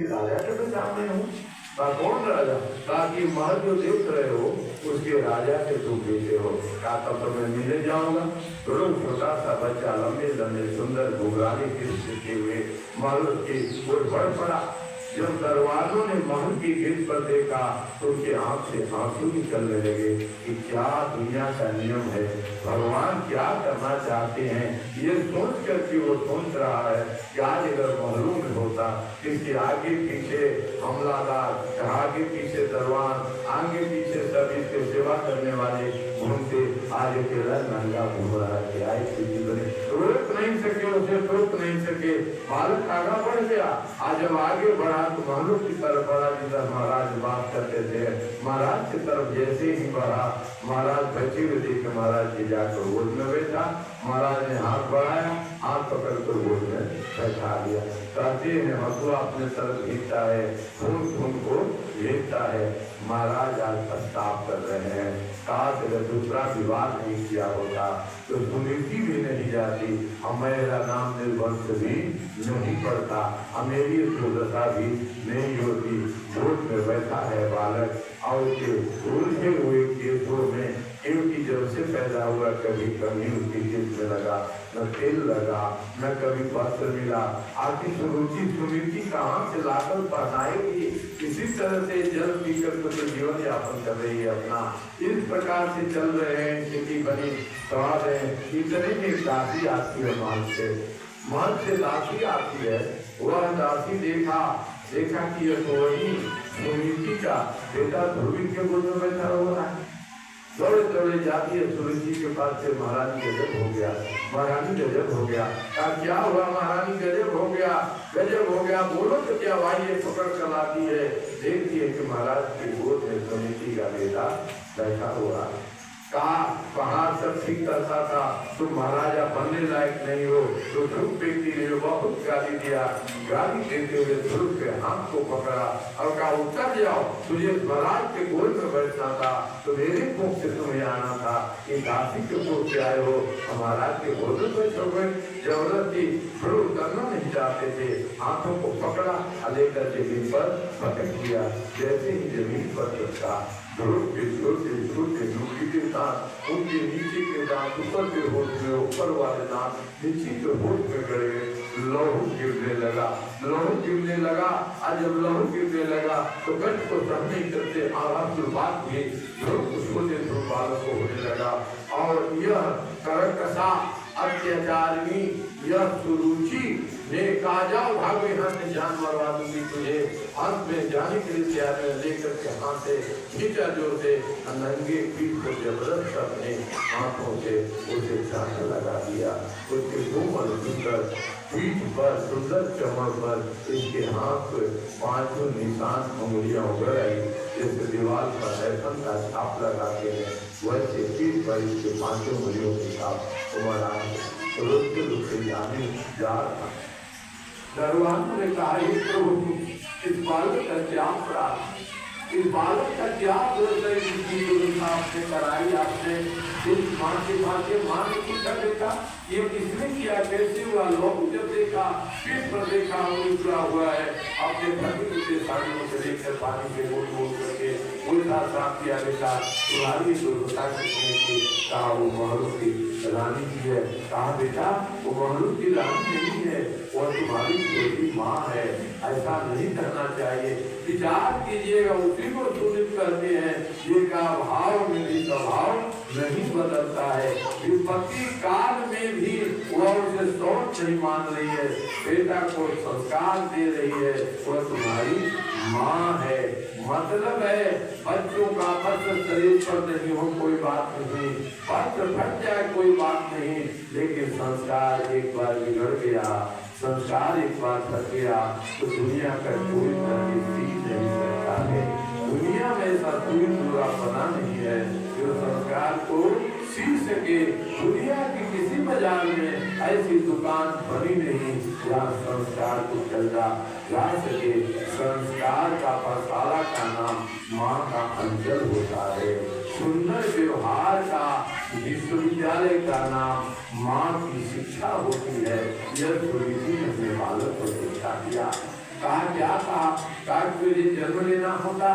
राजा के तो सामने हूँ। कौन राजा? ताकि महल जो देख रहे हो उसके राजा के तुम बेटे हो। क्या तब तो मैं मिलने जाऊंगा? तो छोटा सा बच्चा लंबे लंबे सुंदर घुघराने के हुए महल की ओर बढ़ पड़ा। जब दरवाजों ने महल की गेट पर देखा तो उनके आंख से आंसू निकलने लगे कि क्या दुनिया का नियम है, भगवान क्या करना चाहते हैं। ये सोच करके वो सोच रहा है कि आज अगर महलों में होता, किसके आगे पीछे हमलादार, आगे पीछे दरबार, आगे पीछे सभी इसके सेवा करने वाले घूमते, आज अकेला नंगा घूम रहा है। क्या रोक नहीं सके, उसे रोक नहीं सके। बालक आगा बढ़ गया। आज जब आगे बढ़ा तो महलों की तरफ बढ़ा जिधर महाराज बात करते थे। महाराज की तरफ जैसे ही बढ़ा, महाराज बचे हुए देखे महाराज जी जाकर गोद में बैठा। महाराज ने हाथ बढ़ाया, हाथ पकड़ कर गोद में बैठा दिया। कहते हैं हसुआ अपने तरफ भेजता है, खून खून को भेजता है। महाराज आज पछताव कर रहे हैं, काश अगर दूसरा विवाह नहीं किया होता तो सुनीति भी नहीं जाती, मेरा नाम निर्वंश भी नहीं पड़ता, मेरी दुर्दशा भी नहीं होती। गोद में बैठा है बालक और उसके उलझे हुए केसों में क्योंकि जब से पैदा हुआ कभी कभी उसकी केस में लगा, न तेल लगा, न कभी वस्त्र मिला। आखिर सुनीति कहाँ से लाकर पहनाएगी? इसी तरह से जल पीकर तो जीवन यापन कर रही है अपना। इस प्रकार से चल रहे हैं, स्थिति बनी स्वाद है। इतने में दासी आती है महल से दासी आती है। वह दासी देखा कि यह तो वही सुनीति का बेटा ध्रुवी के गोद में बैठा हुआ है। दौड़े दौड़े जाती है सुनीति के पास से, महारानी गजब हो गया, महारानी गजब हो गया। क्या हुआ महारानी? गजब हो गया, गजब हो गया। बोलो तो क्या भाई? ये पकड़ कर लाती है, देखती है कि महाराज की गोद में सुनीति का बेटा बैठा हुआ। कहा पहाड़ सब ठीक करता था, तुम महाराजा बनने लायक नहीं हो, तो ध्रुव बेटी ने बहुत गाली दिया। गाली देते हुए ध्रुव के हाथ को पकड़ा और कहा उतर जाओ, तुझे महाराज के गोद में बैठना था तो मेरे मुख से तुम्हें आना था, ये दासी के मुख से आए हो, महाराज के गोद में बैठोगे। जबरदस्ती ध्रुव उतरना नहीं चाहते थे, हाथों को पकड़ा, लेकर जमीन पर पटक दिया। जैसे ही जमीन पर रखा, ध्रुव के छोटे छोटे नुकीले दांत, उनके नीचे के दांत ऊपर के होठ में, ऊपर वाले दांत नीचे के होठ में गड़े, लहू गिरने लगा, लहू गिरने लगा। आज जब लहू गिरने लगा तो कष्ट को सहन नहीं करते बात हुई, ध्रुव को छोटे ध्रुव बालक को होने लगा। और यह करकसा अत्याचारिणी यह सुरुचि ने कहा जाओ भागो यहाँ से, जान मरवा दूंगी तुझे। अंत में जाने के लिए तैयार लेकर के हाथ से खींचा जोर से, नंगे पीठ को जबरदस्त अपने हाथों से उसे चांटा लगा दिया। उसके कोमल सुंदर पीठ पर, सुंदर चमड़ पर इसके हाथ पे 5 निशान उंगलियां उभर आई, जैसे दीवार पर ऐसा का छाप लगाते हैं वैसे पीठ पर इसके 5 उंगलियों के छाप उमड़ आए। रुकते रुकते जाने जा रहा। दरवाजा ने कहा इस बालक का क्या अपराध, इस बालक का क्या दुर्दशा आपने कराई? आपने इस माँ ने पूछा बेटा ये किसने किया, कैसे हुआ? लोग जब देखा पीठ पर देखा उजला हुआ है, अपने भक्ति के साड़ियों से लेकर पानी के बोल बोल करके उल्टा साफ किया। बेटा तुम्हारी दुर्दशा की कहा वो महलों की रानी की है। कहा बेटा वो महलों की रानी नहीं है, वो तुम्हारी छोटी माँ है, ऐसा नहीं करना चाहिए। विचार कीजिएगा, उसी को सूचित करते हैं ये का भाव मेरी स्वभाव नहीं बदलता है। विपत्ति काल में भी वह उसे सोच नहीं मान रही है, बेटा को संस्कार दे रही है, वह तुम्हारी माँ है। मतलब है बच्चों का पत्र शरीर पर नहीं हो कोई बात नहीं, पत्र फट जाए कोई बात नहीं, लेकिन संस्कार एक बार बिगड़ गया, संस्कार एक बार फट गया तो दुनिया का कोई सीख नहीं सकता है। दुनिया में ऐसा कोई बुरा पना नहीं है जो संस्कार को सीख सके। दुनिया की किसी बाजार में ऐसी दुकान बनी नहीं जहाँ संस्कार को चलता जा सके। संस्कार का पाठशाला का नाम माँ का अंचल होता है, सुंदर व्यवहार का विश्वविद्यालय का नाम माँ की शिक्षा होती है। यह सुनीति ने अपने बालक को शिक्षा दिया। कहा क्या कहा तुझे जन्म लेना होता,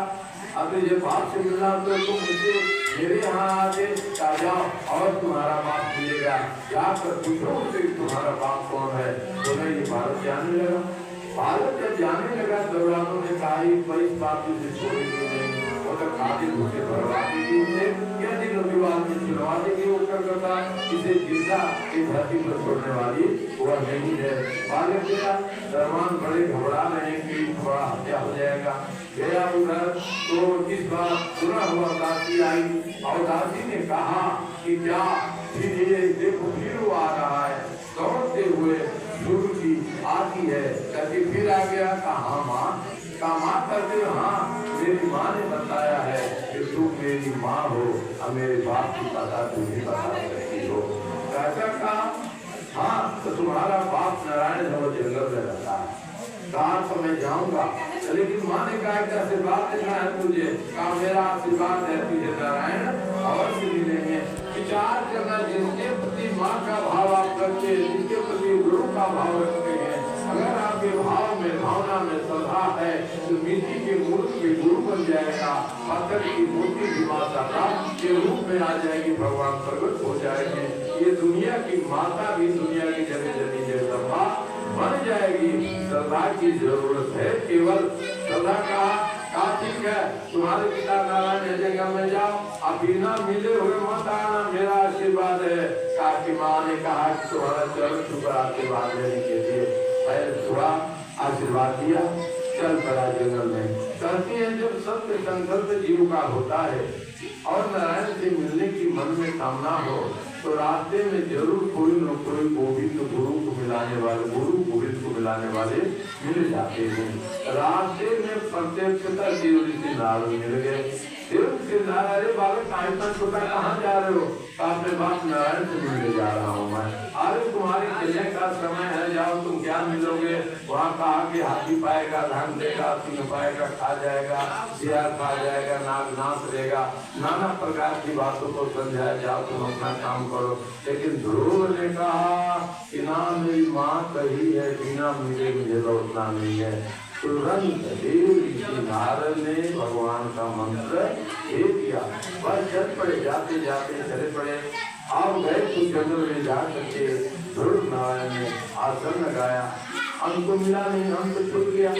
अब तुझे बाप से मिलना तो तुम मुझे मेरे यहाँ आके आ जाओ और तुम्हारा बाप मिलेगा, जाकर पूछो उनसे तुम्हारा बाप कौन है। तो मैं ये बालक जाने लगा। बालक जब जाने लगा दौरानों ने कहा इस बात से छोड़ेंगे नहीं, अगर आगे मुझे भरवा देगी उसे क्या दिनों की बात में छुड़वा देगी वो करता, इसे जिंदा इस धरती पर छोड़ने वाली वह नहीं है। बालक गया, दरबान बड़े घबरा रहे हैं कि थोड़ा हत्या हो जाएगा। गया उधर तो इस बार सुना हुआ दासी आई और दासी ने कहा कि क्या फिर ये देखो फिर वो आ रहा है, दौड़ते हुए शुरू की आती है, कहती फिर आ गया। कहा माँ, कहा माँ करते हाँ मेरी माँ ने बताया है कि तुम मेरी माँ हो और मेरे बाप की पता तुम्हें बता सकती हो। कैसा कहा हाँ तो तुम्हारा बाप नारायण है वो जंगल में रहता है, कहा तो मैं जाऊंगा, लेकिन माँ ने कहा कि आशीर्वाद देना है तुझे, कहा मेरा आशीर्वाद है तुझे नारायण अवश्य मिलेंगे। विचार करना जिसके प्रति माँ का भाव आप रखते हैं, जिसके प्रति गुरु का भाव रखते हैं, अगर आपके भाव में भावना में श्रद्धा है तो मिट्टी के मूर्ति के गुरु बन जाएगा, पत्थर की मूर्ति भी माता का के रूप में आ जाएगी, भगवान प्रकट हो जाएंगे। ये दुनिया की माता भी दुनिया की जगह जमी जगदम्बा बन जाएगी। श्रद्धा की जरूरत है, केवल श्रद्धा का ठीक है तुम्हारे पिता नारायण जगह में जाओ, अब बिना मिले हुए मत आना, मेरा आशीर्वाद है। काकी माँ ने कहा कि तुम्हारा चरण छुपा आशीर्वाद लेने के लिए पैर छुआ, आशीर्वाद दिया, चल पड़ा जंगल में। कहती है जब सत्य संकल्प जीव का होता है और नारायण से मिलने की मन में कामना हो तो रास्ते में जरूर कोई न कोई गोविंद गुरु को मिलाने वाले, गुरु गोविंद को मिलाने वाले मिल जाते हैं। रास्ते में प्रत्यक्षता देव ऋषि नारद मिल गए। देव ऋषि नारायण बालक आइतना छोटा कहाँ जा रहे हो? अपने बाप नारायण से मिलने जा रहा हूँ मैं। अरे तुम्हारी चलने का समय है, जाओ तुम क्या मिलोगे? वहाँ कहा कि हाथी पाएगा धान देगा, सिंह पाएगा खा जाएगा, सियार खा जाएगा, नाग नाच देगा, नाना प्रकार की बातों को समझाया, जाओ तुम अपना काम करो। लेकिन ध्रुव ने कहा कि ना मेरी माँ कही है बिना मिले मुझे लौटना नहीं है। तुरंत देव ऋषि नारद ने भगवान का मंत्र दे दिया, बस चल पड़े, जाते जाते चले पड़े। आप गए तो जंगल में जा करके ध्रुव नारायण ने आसन लगाया, अंत को मिला नहीं, अंत छूट गया।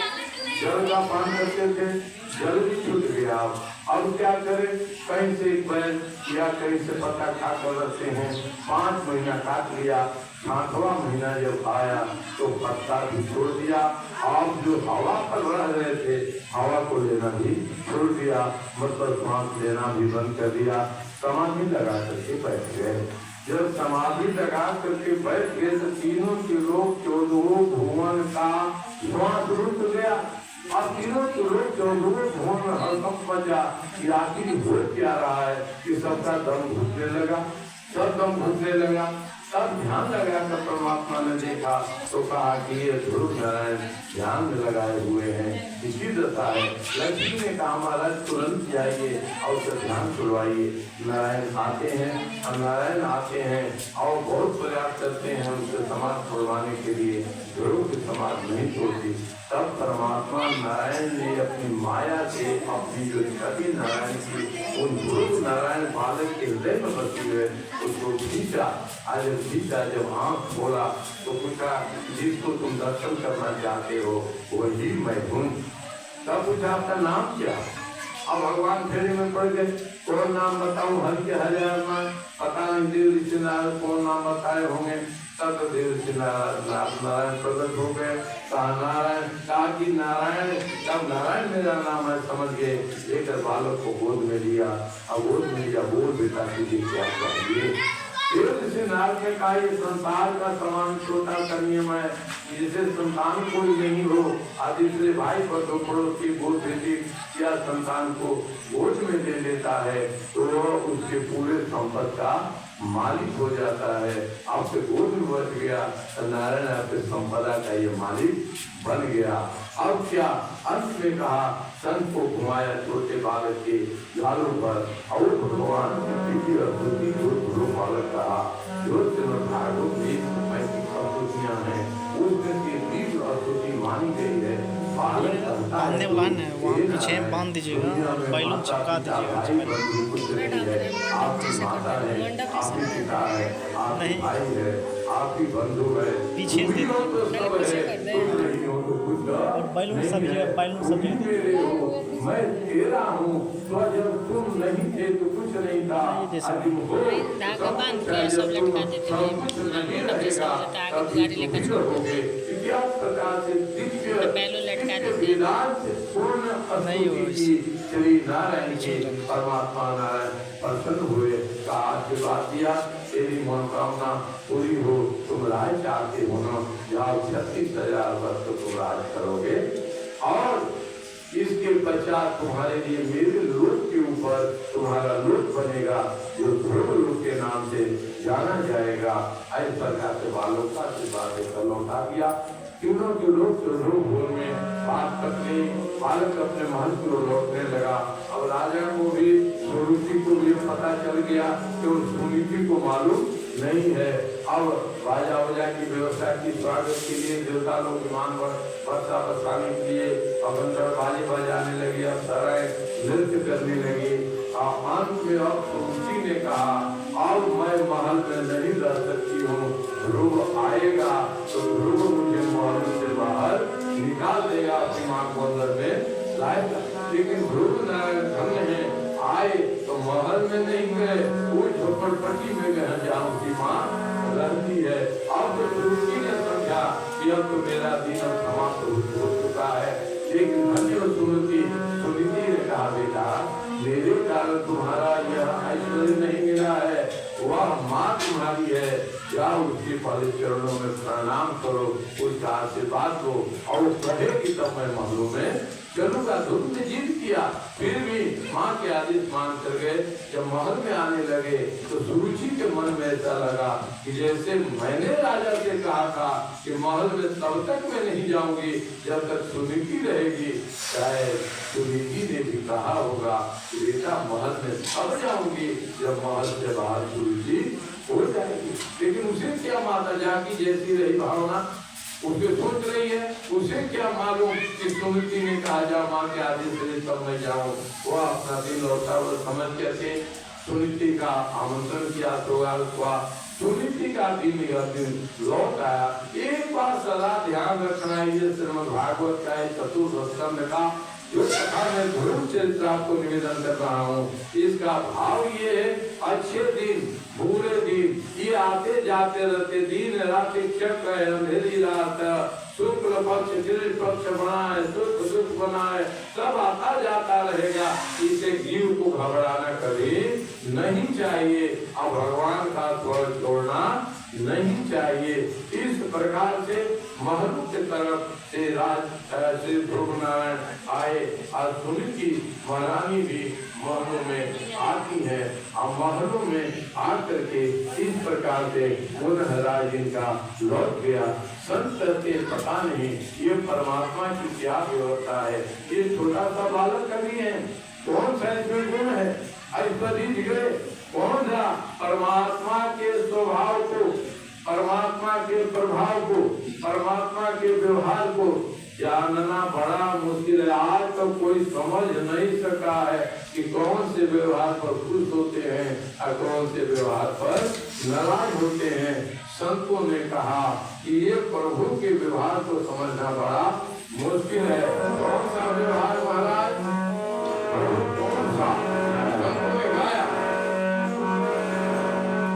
जल का पान करते थे, जल भी छूट गया। अब क्या करें? कहीं से बैल या कहीं से पत्ता खा कर रखते हैं। 5 महीना काट लिया, 7वां महीना जब आया तो पत्ता भी छोड़ दिया। आप जो हवा पर रह रहे थे, हवा को लेना भी छोड़ दिया, मतलब सांस लेना भी बंद कर दिया। समाधि लगा करके बैठ गए। जब समाधि लगा करके बैठ गए तो तीनों के लोग 14 भुवन का श्वास रुक गया। अब तीनों के लोग 14 भुवन में हड़कंप मचा कि आखिर हो क्या रहा है, कि सबका दम घुटने लगा, सब दम घुटने लगा। तब ध्यान लगा कर परमात्मा ने देखा तो कहा कि ये ध्रुव नारायण ध्यान में लगाए हुए हैं, इसी दशा है। लक्ष्मी ने कहा महाराज तुरंत जाइए और उसे ध्यान छुड़वाइए। नारायण आते हैं और नारायण आते हैं और बहुत प्रयास करते हैं उनसे समाज छुड़वाने के लिए, ध्रुव की समाज नहीं छोड़ती। तब परमात्मा नारायण ने अपनी माया से अपनी जो छवि नारायण की उन ध्रुव नारायण बालक के हृदय में बसी हुए उसको खींचा। आज खींचा, जब आँख खोला तो पूछा जिसको तुम दर्शन करना चाहते हो वही मैं हूँ। तब पूछा आपका नाम क्या? अब भगवान फेरे में पड़ गए, कौन नाम बताऊं? हर के हजार में पता नहीं देव ऋषि नारायण कौन नाम बताए होंगे। तब देव ऋषि नारायण प्रकट हो गए। कहा नारायण, कहा कि नारायण, तब नारायण मेरा नाम है समझ गए। लेकर बालक को गोद में लिया, अब गोद में लिया, बोल बेटा तुझे क्या चाहिए? देव ऋषि नारद ने कहा ये संसार का समान छोटा सा नियम है, जिसे संतान कोई नहीं हो और दूसरे भाई पर दो पड़ोस की गोद बेटी या संतान को गोद में ले लेता है तो उसके पूरे संपत्ति का मालिक हो जाता है। आपके गोद में बच गया तो नारायण आपके संपदा का ये मालिक बन गया। अब क्या? अंत में कहा संत को घुमाया छोटे बालक के गालों पर और भगवान की अद्भुति गुरु बालक कहा जो भागवत में अद्भुतियां हैं उसमें से 20 अद्भुति मानी गई है। बालक कहता है बांधने वाला है ना, वहाँ हे पीछे नारायण, बांध दीजिएगा दुनिया और में बैलून माता, चिपका पिता, दीजिएगा भाई, बंधु, कुछ नहीं है। आपकी माता है, आपकी पिता है, आपकी नहीं। भाई है, आपकी बंधु है। पीछे तुम ही दे हो तो सब है, तुम नहीं हो तो कुछ और बैलून नहीं सब है। जगह बैलून सब तुम ही जगह मेरे हो, मैं तेरा हूँ। तो जब तुम नहीं थे तो कुछ नहीं था, नहीं दे सकते। आज तुम हो धागा सब बांध कुछ के है। सब जब तुम लटका देते सब हैं, कुछ नहीं मंडप जैसा रहेगा, हो जाता है, आगे तब गाड़ी तुम लेकर ही छोड़ रहोगे। इतिहास प्रकार से दिव्य बैलून लटका दिव्य देते हैं। वेदांत पूर्ण नहीं स्तुति हो की श्री नारायण जी परमात्मा नारायण प्रसन्न हुए का आशीर्वाद दिया। तेरी मनोकामना पूरी हो, तुम राज चाहते हो ना, जाओ 36,000 वर्ष तुम राज करोगे और इसके पश्चात तुम्हारे लिए मेरे लोक के ऊपर तुम्हारा लोक बनेगा जो ध्रुव लोक के नाम से जाना जाएगा। इस प्रकार से बालों का आशीर्वाद देकर लौटा दिया। तीनों के लोग ध्रुव भूमि में बात करके बालक अपने महल को लौटने लगा। अब राजा को भी सुरुचि को भी पता चल गया कि उस सुनीति को मालूम नहीं है। अब बाजा वजा की व्यवस्था की, स्वागत के लिए देवता लोग विमान वर्षा बरसाने के लिए अबंधर बाजे बजाने लगे, अब सराय नृत्य करने लगे। अंत में अब सुरुचि ने कहा अब मैं महल में नहीं रह सकती हूँ, ध्रुव आएगा तो ध्रुव मुझे महल से बाहर निकाल देगा, अपनी माँ को अंदर में लाएगा। लेकिन ध्रुव नारायण धन्य है, आए तो महल में नहीं गए, वो झोपड़पट्टी में गए जहाँ उसकी माँ रहती है। अब तो सुरुचि ने समझा कि अब तो मेरा दिन समाप्त हो चुका है। लेकिन धन्य सुरुचि सुनीति ने कहा बेटा मेरे कारण तुम्हारा यह ऐश्वर्य नहीं मिला है, वह माँ तुम्हारी है, जाओ उसके पवित्र चरणों में प्रणाम करो, उसका आशीर्वाद लो और कहेगी तब मैं महलों में चलूंगा। ध्रुव ने जिद किया, फिर भी माँ के आदेश मान कर गए। जब महल में आने लगे तो सुरुचि के मन में ऐसा लगा कि जैसे मैंने राजा से कहा था कि महल में तब तक मैं नहीं जाऊंगी जब तक सुनीति रहेगी। शायद सुनीति ने भी कहा होगा कि बेटा महल में तब जाऊंगी जब महल से बाहर सुरुचि हो जाएगी। लेकिन उसे क्या माता जाकी जैसी रही भावना, उसे सोच रही है, उसे क्या मालूम कि सुनीति ने कहा जा माँ के आदेश से तब मैं जाऊँ। वह अपना दिन लौटा हुआ समझ करके सुनीति का आमंत्रण किया, स्वागत हुआ। सुनीति का दिन यह दिन लौट आया। एक बार सदा ध्यान रखना है, ये श्रीमद् भागवत का चतुर्थ स्कंद का जो कथा मैं ध्रुव चरित्र आपको निवेदन कर रहा हूँ, इसका भाव ये है अच्छे दिन बुरे दिन ये आते जाते रहते, दिन रात चक्र है, अंधेरी रात, शुक्ल पक्ष कृष्ण पक्ष बनाए, सुख दुख बनाए, सब आता जाता रहेगा। इसे जीव को घबराना कभी नहीं चाहिए और भगवान का स्वर छोड़ना नहीं चाहिए। इस प्रकार से महल की तरफ से श्री ध्रुव नारायण आए और सुनीति महारानी भी महलों में आती है और महलों में आकर के इस प्रकार से पुनः राज इनका लौट गया। संत से पता नहीं ये परमात्मा की क्या व्यवस्था है। ये छोटा सा बालक कभी है, कौन सा इसमें गुण है, ऐश्वर्य गए कौन सा परमात्मा के स्वभाव को, परमात्मा के प्रभाव को, परमात्मा के व्यवहार को जानना बड़ा मुश्किल है। आज तक कोई समझ नहीं सका है कि कौन से व्यवहार पर खुश होते हैं और कौन से व्यवहार पर नाराज होते हैं। संतों ने कहा कि ये प्रभु के व्यवहार को समझना बड़ा मुश्किल है। कौन